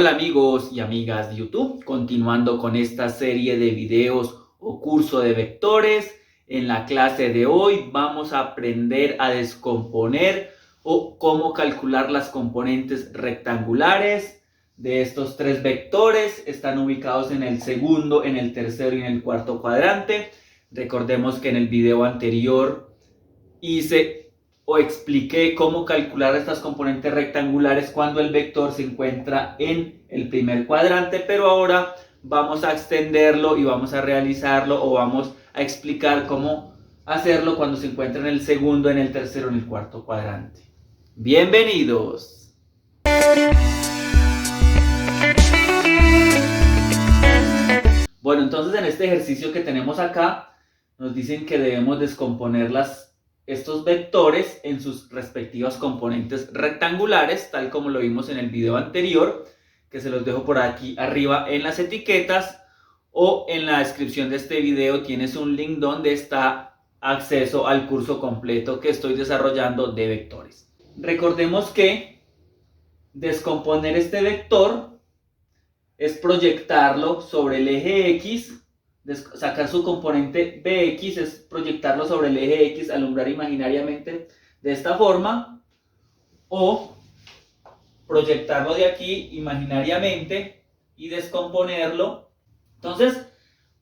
Hola amigos y amigas de YouTube, continuando con esta serie de videos o curso de vectores. En la clase de hoy vamos a aprender a descomponer o cómo calcular las componentes rectangulares de estos tres vectores. Están ubicados en el segundo, en el tercero y en el cuarto cuadrante. Recordemos que en el video anterior expliqué cómo calcular estas componentes rectangulares cuando el vector se encuentra en el primer cuadrante, pero ahora vamos a extenderlo y vamos a realizarlo o vamos a explicar cómo hacerlo cuando se encuentra en el segundo, en el tercero, en el cuarto cuadrante. Bienvenidos. Bueno, entonces en este ejercicio que tenemos acá nos dicen que debemos descomponer estos vectores en sus respectivas componentes rectangulares, tal como lo vimos en el video anterior, que se los dejo por aquí arriba en las etiquetas, o en la descripción de este video tienes un link donde está acceso al curso completo que estoy desarrollando de vectores. Recordemos que descomponer este vector es proyectarlo sobre el eje X. Sacar su componente Bx es proyectarlo sobre el eje X, alumbrar imaginariamente de esta forma, o proyectarlo de aquí imaginariamente y descomponerlo. Entonces,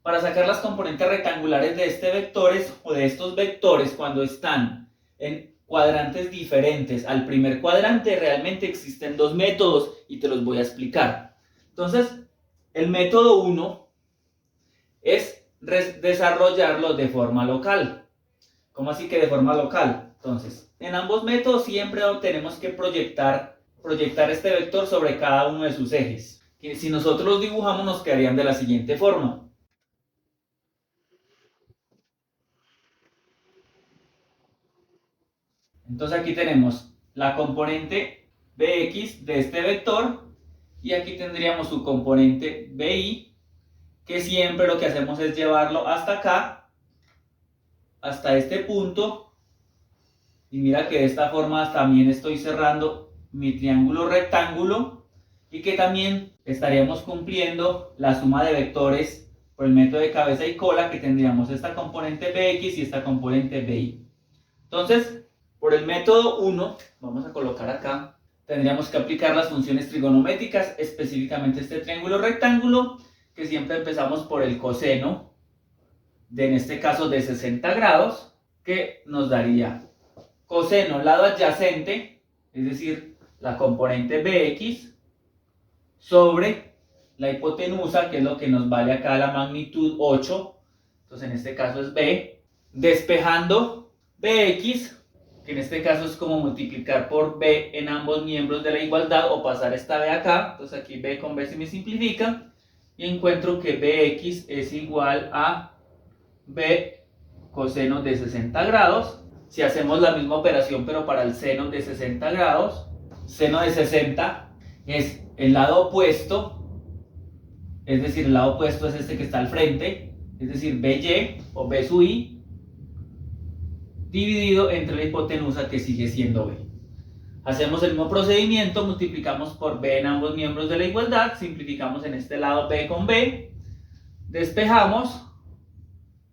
para sacar las componentes rectangulares de este vectores o de estos vectores cuando están en cuadrantes diferentes al primer cuadrante, realmente existen dos métodos y te los voy a explicar. Entonces, el método 1 es desarrollarlo de forma local. ¿Cómo así que de forma local? Entonces, en ambos métodos siempre tenemos que proyectar este vector sobre cada uno de sus ejes. Que si nosotros los dibujamos nos quedarían de la siguiente forma. Entonces aquí tenemos la componente Bx de este vector y aquí tendríamos su componente Bi, que siempre lo que hacemos es llevarlo hasta acá, hasta este punto, y mira que de esta forma también estoy cerrando mi triángulo rectángulo y que también estaríamos cumpliendo la suma de vectores por el método de cabeza y cola, que tendríamos esta componente Bx y esta componente Bi. Entonces, por el método 1, vamos a colocar acá, tendríamos que aplicar las funciones trigonométricas, específicamente este triángulo rectángulo, que siempre empezamos por el coseno, en este caso de 60 grados, que nos daría coseno lado adyacente, es decir, la componente Bx, sobre la hipotenusa, que es lo que nos vale acá la magnitud 8, entonces en este caso es B, despejando Bx, que en este caso es como multiplicar por B en ambos miembros de la igualdad o pasar esta B acá, entonces aquí B con B se me simplifica y encuentro que Bx es igual a B coseno de 60 grados. Si hacemos la misma operación pero para el seno de 60 grados, seno de 60 es el lado opuesto, es decir, el lado opuesto es este que está al frente, es decir, BY o B sub I, dividido entre la hipotenusa, que sigue siendo B. Hacemos el mismo procedimiento, multiplicamos por B en ambos miembros de la igualdad, simplificamos en este lado B con B, despejamos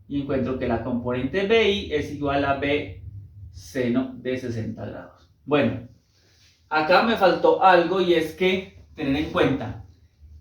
y encuentro que la componente BI es igual a B seno de 60 grados. Bueno, acá me faltó algo, y es que tener en cuenta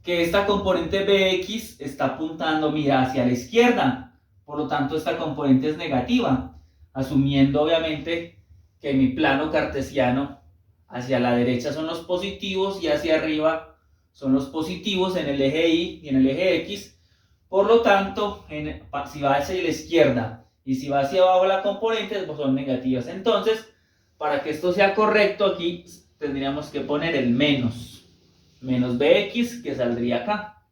que esta componente Bx está apuntando, mira, hacia la izquierda, por lo tanto esta componente es negativa, asumiendo obviamente que mi plano cartesiano hacia la derecha son los positivos y hacia arriba son los positivos en el eje Y y en el eje X. Por lo tanto, si va hacia la izquierda y si va hacia abajo la componente, pues son negativas. Entonces, para que esto sea correcto, aquí tendríamos que poner el menos Bx, que saldría acá,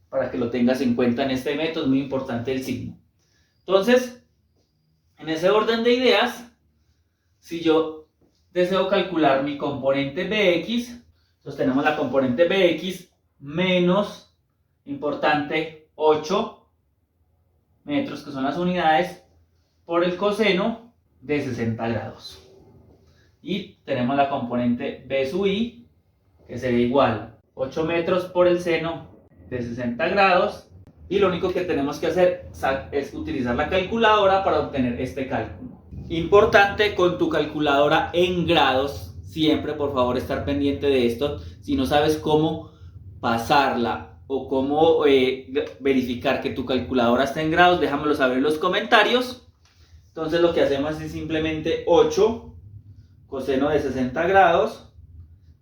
para que lo tengas en cuenta en este método. Es muy importante el signo. Entonces, en ese orden de ideas, si yo deseo calcular mi componente Bx, entonces tenemos la componente Bx menos, importante, 8 metros, que son las unidades, por el coseno de 60 grados. Y tenemos la componente B sub I, que sería igual 8 metros por el seno de 60 grados. Y lo único que tenemos que hacer es utilizar la calculadora para obtener este cálculo. Importante con tu calculadora en grados, siempre por favor estar pendiente de esto. Si no sabes cómo pasarla o cómo verificar que tu calculadora está en grados, déjamelo saber en los comentarios. Entonces lo que hacemos es simplemente 8 coseno de 60 grados,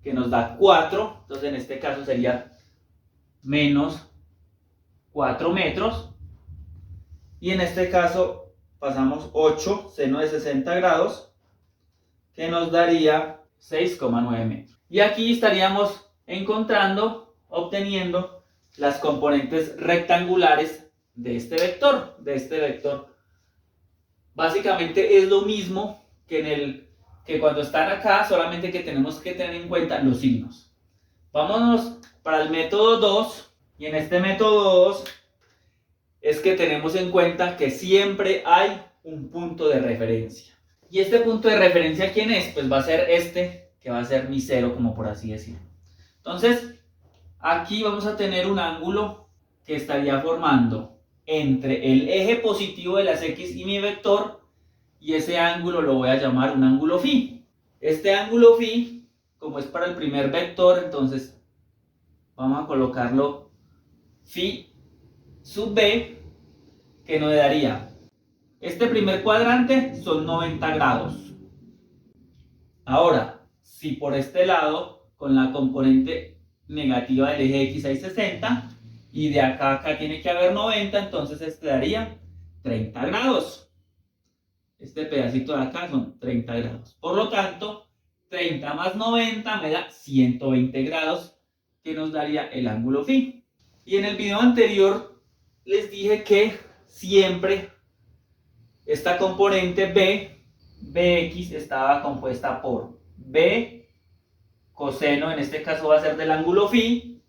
que nos da 4. Entonces en este caso sería menos 4 metros. Y en este caso pasamos 8 seno de 60 grados, que nos daría 6,9 metros. Y aquí estaríamos obteniendo las componentes rectangulares de este vector. Básicamente es lo mismo que cuando están acá, solamente que tenemos que tener en cuenta los signos. Vámonos para el método 2. Y en este método 2 es que tenemos en cuenta que siempre hay un punto de referencia. ¿Y este punto de referencia quién es? Pues va a ser este, que va a ser mi cero, como por así decirlo. Entonces, aquí vamos a tener un ángulo que estaría formando entre el eje positivo de las X y mi vector, y ese ángulo lo voy a llamar un ángulo phi. Este ángulo phi, como es para el primer vector, entonces vamos a colocarlo phi sub b, que nos daría, este primer cuadrante son 90 grados. Ahora, si por este lado, con la componente negativa del eje X hay 60, y de acá a acá tiene que haber 90, entonces este daría 30 grados. Este pedacito de acá son 30 grados. Por lo tanto, 30 más 90 me da 120 grados, que nos daría el ángulo phi. Y en el video anterior les dije que siempre esta componente bx, estaba compuesta por b coseno, en este caso va a ser del ángulo phi,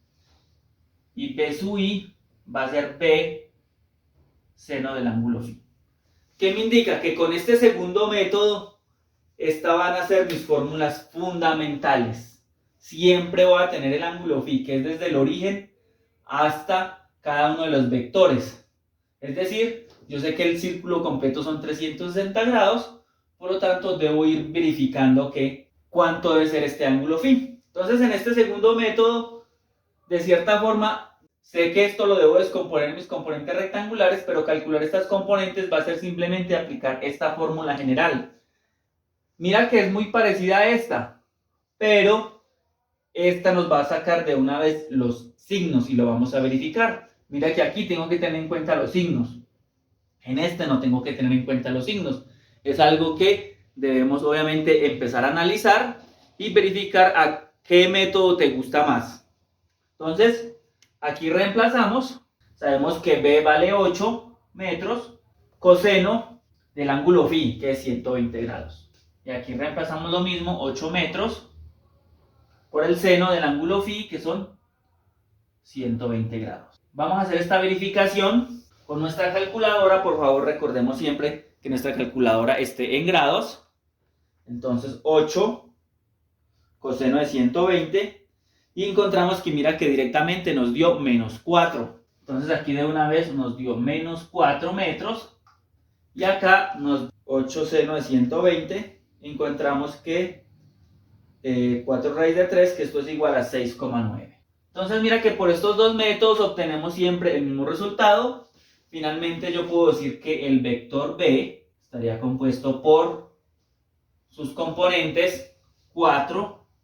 y b sub i va a ser b seno del ángulo phi. ¿Qué me indica? Que con este segundo método, estas van a ser mis fórmulas fundamentales. Siempre voy a tener el ángulo phi, que es desde el origen hasta cada uno de los vectores. Es decir, yo sé que el círculo completo son 360 grados, por lo tanto debo ir verificando cuánto debe ser este ángulo phi. Entonces en este segundo método, de cierta forma, sé que esto lo debo descomponer en mis componentes rectangulares, pero calcular estas componentes va a ser simplemente aplicar esta fórmula general. Mira que es muy parecida a esta, pero esta nos va a sacar de una vez los signos y lo vamos a verificar. Mira que aquí tengo que tener en cuenta los signos. En este no tengo que tener en cuenta los signos. Es algo que debemos obviamente empezar a analizar y verificar a qué método te gusta más. Entonces, aquí reemplazamos. Sabemos que B vale 8 metros, coseno del ángulo phi, que es 120 grados. Y aquí reemplazamos lo mismo, 8 metros, por el seno del ángulo phi, que son 120 grados. Vamos a hacer esta verificación con nuestra calculadora. Por favor, recordemos siempre que nuestra calculadora esté en grados. Entonces 8 coseno de 120, y encontramos que mira que directamente nos dio menos 4. Entonces aquí de una vez nos dio menos 4 metros, y acá nos 8 seno de 120, encontramos que 4 raíz de 3, que esto es igual a 6,9. Entonces mira que por estos dos métodos obtenemos siempre el mismo resultado. Finalmente yo puedo decir que el vector B estaría compuesto por sus componentes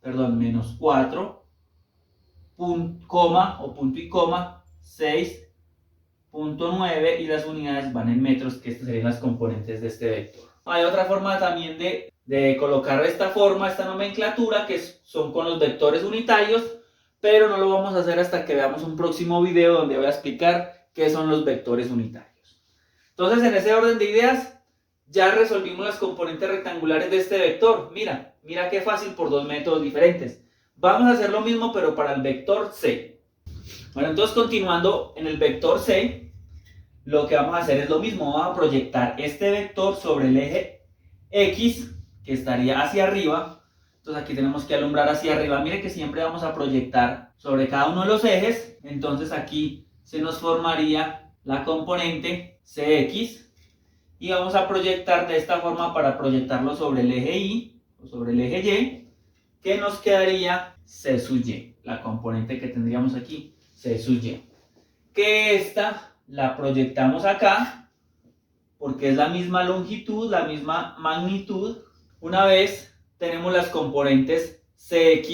menos 4, coma o punto y coma, 6,9, y las unidades van en metros, que estas serían las componentes de este vector. Hay otra forma también de colocar esta nomenclatura, que son con los vectores unitarios, pero no lo vamos a hacer hasta que veamos un próximo video donde voy a explicar qué son los vectores unitarios. Entonces, en ese orden de ideas, ya resolvimos las componentes rectangulares de este vector. Mira qué fácil por dos métodos diferentes. Vamos a hacer lo mismo, pero para el vector C. Bueno, entonces continuando en el vector C, lo que vamos a hacer es lo mismo. Vamos a proyectar este vector sobre el eje X, que estaría hacia arriba, Entonces aquí tenemos que alumbrar hacia arriba. Mire que siempre vamos a proyectar sobre cada uno de los ejes. Entonces aquí se nos formaría la componente CX. Y vamos a proyectar de esta forma para proyectarlo sobre el eje Y o sobre el eje Y. Que nos quedaría C sub Y. La componente que tendríamos aquí, C sub Y. Que esta la proyectamos acá. Porque es la misma longitud, la misma magnitud. Una vez tenemos las componentes Cx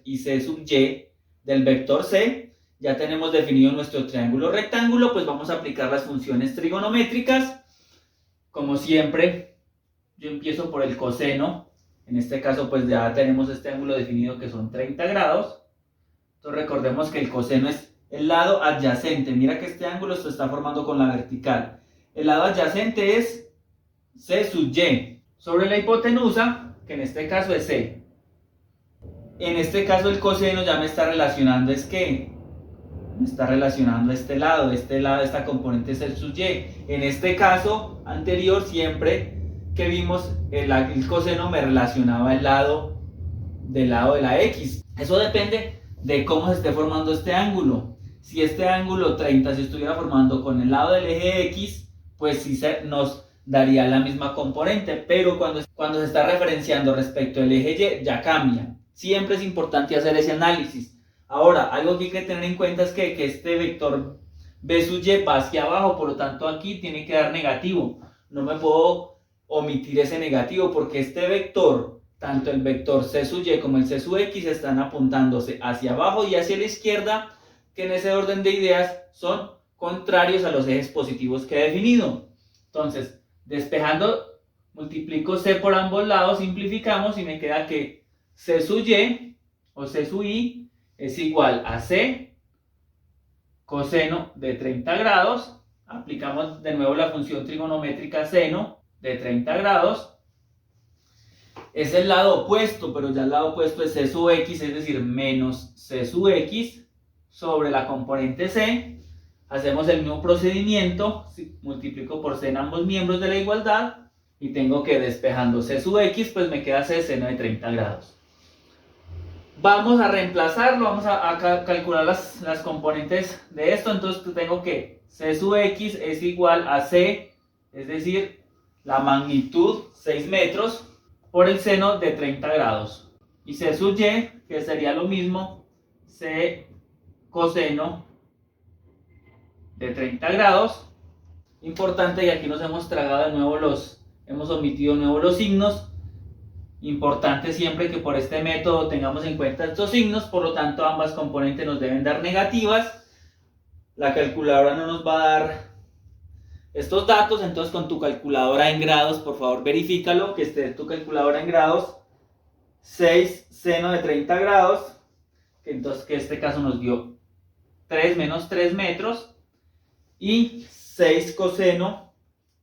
y C sub Y del vector C, ya tenemos definido nuestro triángulo rectángulo, pues vamos a aplicar las funciones trigonométricas. Como siempre, yo empiezo por el coseno. En este caso, pues ya tenemos este ángulo definido que son 30 grados. Entonces recordemos que el coseno es el lado adyacente. Mira que este ángulo se está formando con la vertical. El lado adyacente es C sub Y. Sobre la hipotenusa, que en este caso es C. En este caso el coseno ya me está relacionando, ¿es qué? Me está relacionando este lado, esta componente es el sub Y. En este caso anterior, siempre que vimos el coseno me relacionaba el lado de la X. Eso depende de cómo se esté formando este ángulo. Si este ángulo 30 se estuviera formando con el lado del eje X, pues sí nos daría la misma componente, pero cuando se está referenciando respecto al eje Y ya cambia. Siempre es importante hacer ese análisis. Ahora, algo que hay que tener en cuenta es que este vector B sub Y va hacia abajo, por lo tanto aquí tiene que dar negativo. No me puedo omitir ese negativo porque este vector, tanto el vector C sub Y como el C sub X, están apuntándose hacia abajo y hacia la izquierda, que en ese orden de ideas son contrarios a los ejes positivos que he definido. Entonces, despejando, multiplico C por ambos lados, simplificamos y me queda que C sub Y o C sub Y es igual a C coseno de 30 grados. Aplicamos de nuevo la función trigonométrica seno de 30 grados. Es el lado opuesto, pero ya el lado opuesto es C sub X, es decir, menos C sub X sobre la componente C. Hacemos el mismo procedimiento, multiplico por C en ambos miembros de la igualdad y tengo que despejando C sub X, pues me queda C seno de 30 grados. Vamos a reemplazarlo, vamos a calcular las componentes de esto. Entonces tengo que C sub X es igual a C, es decir, la magnitud 6 metros por el seno de 30 grados. Y C sub Y, que sería lo mismo, C coseno de 30 grados. Importante, y aquí nos hemos tragado de nuevo hemos omitido de nuevo los signos. Importante siempre que por este método tengamos en cuenta estos signos, por lo tanto ambas componentes nos deben dar negativas. La calculadora no nos va a dar estos datos, entonces con tu calculadora en grados, por favor verifícalo, que esté tu calculadora en grados. 6 seno de 30 grados, entonces que este caso nos dio 3 menos 3 metros, y 6 coseno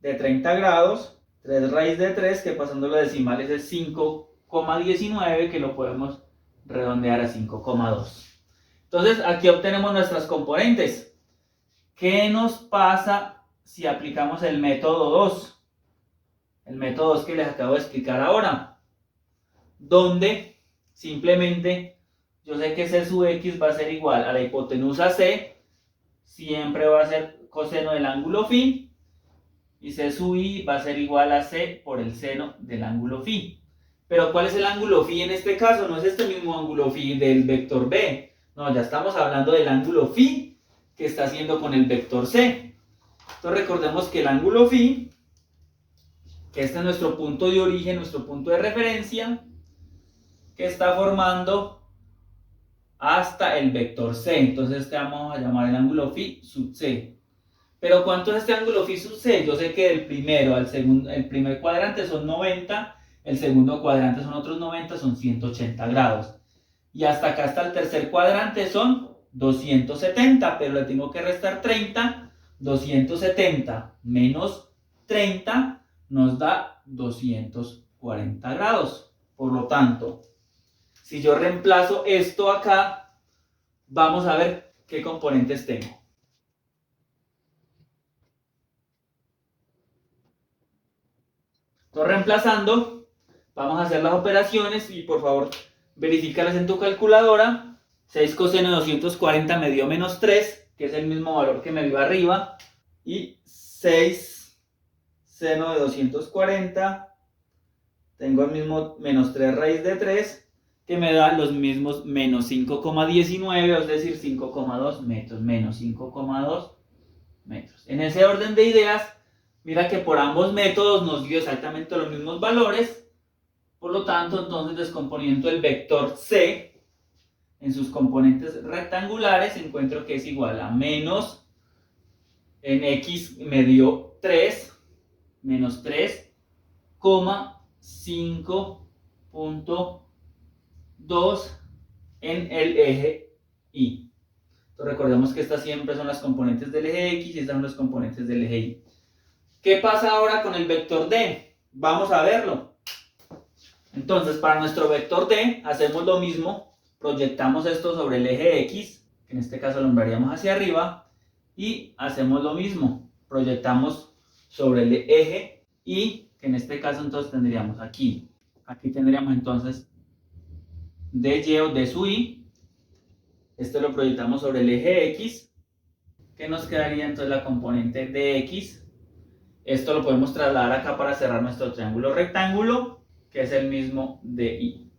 de 30 grados, 3 raíz de 3, que pasando los decimales es 5,19, que lo podemos redondear a 5,2. Entonces aquí obtenemos nuestras componentes. ¿Qué nos pasa si aplicamos el método 2? El método 2 que les acabo de explicar ahora, donde simplemente yo sé que C sub X va a ser igual a la hipotenusa C, siempre va a ser coseno del ángulo phi, y C sub Y va a ser igual a C por el seno del ángulo phi. Pero ¿cuál es el ángulo phi en este caso? No es este mismo ángulo phi del vector B, no, ya estamos hablando del ángulo phi que está haciendo con el vector C. Entonces recordemos que el ángulo phi, que este es nuestro punto de origen, nuestro punto de referencia, que está formando hasta el vector C. Entonces este vamos a llamar el ángulo phi sub C. Pero ¿cuánto es este ángulo phi sub C? Yo sé que del primero al segundo, el primer cuadrante son 90, el segundo cuadrante son otros 90, son 180 grados. Y hasta acá, hasta el tercer cuadrante, son 270, pero le tengo que restar 30. 270 menos 30 nos da 240 grados. Por lo tanto, si yo reemplazo esto acá, vamos a ver qué componentes tengo. Entonces, reemplazando, Vamos a hacer las operaciones y por favor verifícalas en tu calculadora. 6 coseno de 240 me dio menos 3, que es el mismo valor que me dio arriba. Y 6 seno de 240, tengo el mismo menos 3 raíz de 3, que me da los mismos menos 5,19, es decir, 5,2 metros, menos 5,2 metros. En ese orden de ideas, mira que por ambos métodos nos dio exactamente los mismos valores. Por lo tanto, entonces descomponiendo el vector C en sus componentes rectangulares, encuentro que es igual a menos, en X me dio 3, menos 3,5.2 en el eje Y. Entonces recordemos que estas siempre son las componentes del eje X y estas son los componentes del eje Y. ¿Qué pasa ahora con el vector D? Vamos a verlo. Entonces, para nuestro vector D, hacemos lo mismo, proyectamos esto sobre el eje X, que en este caso lo nombraríamos hacia arriba, y hacemos lo mismo, proyectamos sobre el eje Y, que en este caso entonces tendríamos aquí tendríamos entonces DY o D sub Y, esto lo proyectamos sobre el eje X, que nos quedaría entonces la componente DX, esto lo podemos trasladar acá para cerrar nuestro triángulo rectángulo, que es el mismo de Y.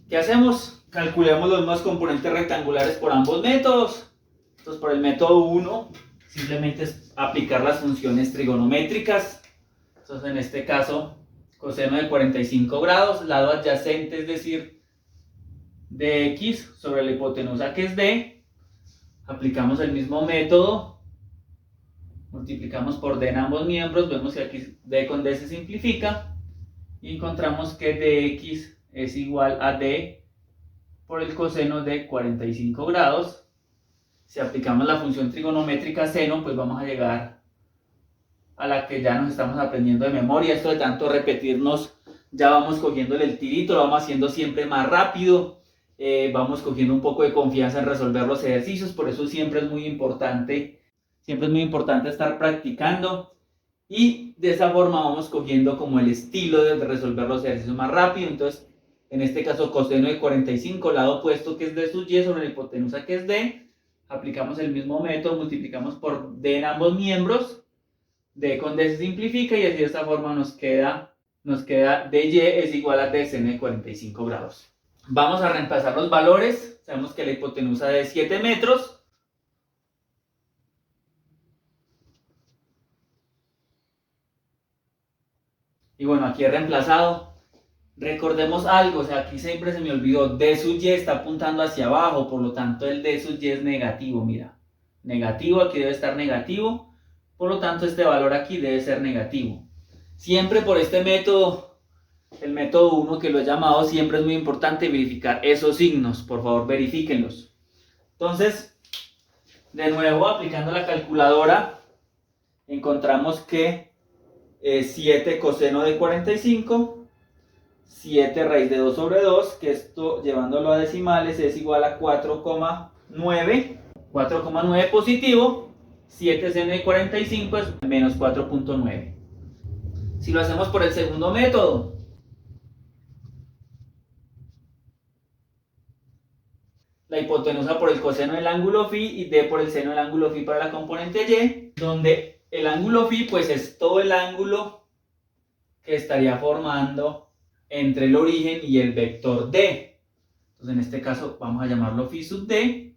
¿Qué hacemos? Calculemos los mismos componentes rectangulares por ambos métodos. Entonces, por el método 1, simplemente es aplicar las funciones trigonométricas. Entonces, en este caso, coseno de 45 grados, lado adyacente, es decir, dx sobre la hipotenusa que es D. Aplicamos el mismo método. Multiplicamos por D en ambos miembros. Vemos que aquí D con D se simplifica. Y encontramos que dx es igual a D por el coseno de 45 grados. Si aplicamos la función trigonométrica seno, pues vamos a llegar a la que ya nos estamos aprendiendo de memoria. Esto de tanto repetirnos, ya vamos cogiéndole el tirito, lo vamos haciendo siempre más rápido. Vamos cogiendo un poco de confianza en resolver los ejercicios, por eso siempre es muy importante estar practicando. Y de esa forma vamos cogiendo como el estilo de resolver los ejercicios más rápido. Entonces, en este caso, coseno de 45, lado opuesto que es D sub Y sobre la hipotenusa que es D. Aplicamos el mismo método, multiplicamos por D en ambos miembros. D con D se simplifica y así de esta forma nos queda DY es igual a D seno de 45 grados. Vamos a reemplazar los valores. Sabemos que la hipotenusa es 7 metros. Y bueno, aquí he reemplazado. Recordemos algo, o sea, aquí siempre se me olvidó, D sub Y está apuntando hacia abajo, por lo tanto el D sub Y es negativo, mira. Negativo, aquí debe estar negativo, por lo tanto este valor aquí debe ser negativo. Siempre por este método, el método 1 que lo he llamado, siempre es muy importante verificar esos signos, por favor verifíquenlos. Entonces, de nuevo, aplicando la calculadora, encontramos que 7 coseno de 45, 7 raíz de 2 sobre 2, que esto llevándolo a decimales es igual a 4,9 positivo, 7 seno de 45 es menos 4,9. Si lo hacemos por el segundo método, la hipotenusa por el coseno del ángulo phi y D por el seno del ángulo phi para la componente Y, donde el ángulo phi pues es todo el ángulo que estaría formando entre el origen y el vector D. Entonces en este caso vamos a llamarlo phi sub D.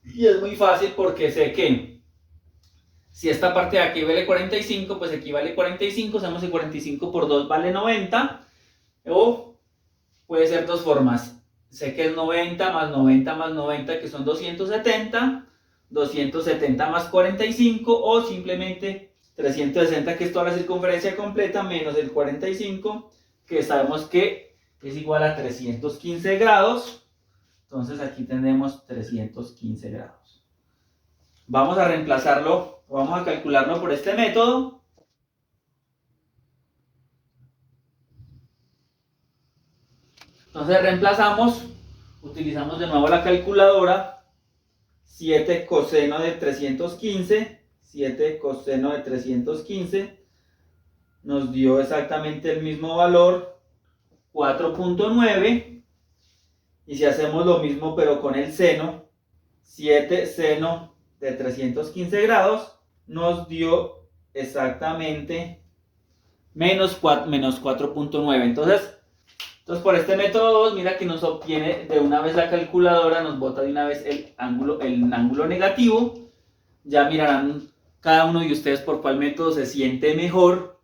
Y es muy fácil porque sé que si esta parte de aquí vale 45, pues aquí vale 45, sabemos que 45 por 2 vale 90. O puede ser dos formas. Sé que es 90 más 90 más 90, que son 270. 270 más 45 o simplemente 360, que es toda la circunferencia completa, menos el 45, que sabemos que es igual a 315 grados. Entonces aquí tenemos 315 grados. Vamos a reemplazarlo, vamos a calcularlo por este método. Entonces reemplazamos, utilizamos de nuevo la calculadora. 7 coseno de 315, 7 coseno de 315, nos dio exactamente el mismo valor, 4.9. Y si hacemos lo mismo pero con el seno, 7 seno de 315 grados, nos dio exactamente menos 4.9. Entonces por este método 2, mira que nos obtiene de una vez la calculadora, nos bota de una vez el ángulo negativo. Ya mirarán cada uno de ustedes por cuál método se siente mejor.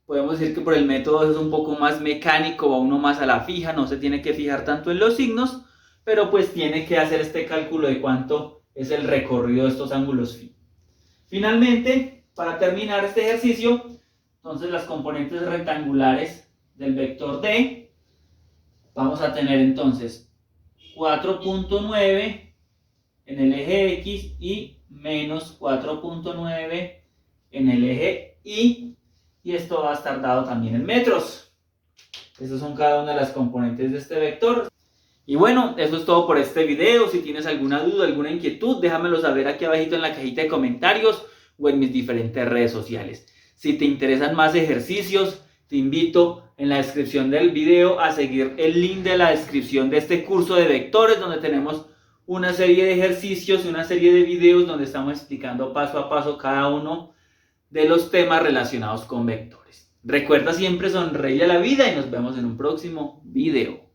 Podemos decir que por el método 2 es un poco más mecánico, va uno más a la fija, no se tiene que fijar tanto en los signos, pero pues tiene que hacer este cálculo de cuánto es el recorrido de estos ángulos phi. Finalmente, para terminar este ejercicio, entonces las componentes rectangulares del vector D, vamos a tener entonces 4.9 en el eje X y menos 4.9 en el eje Y, y esto va a estar dado también en metros. Estas son cada una de las componentes de este vector. Y bueno, eso es todo por este video. Si tienes alguna duda, alguna inquietud, déjamelo saber aquí abajito en la cajita de comentarios o en mis diferentes redes sociales. Si te interesan más ejercicios, te invito en la descripción del video a seguir el link de la descripción de este curso de vectores, donde tenemos una serie de ejercicios y una serie de videos donde estamos explicando paso a paso cada uno de los temas relacionados con vectores. Recuerda siempre sonreír a la vida y nos vemos en un próximo video.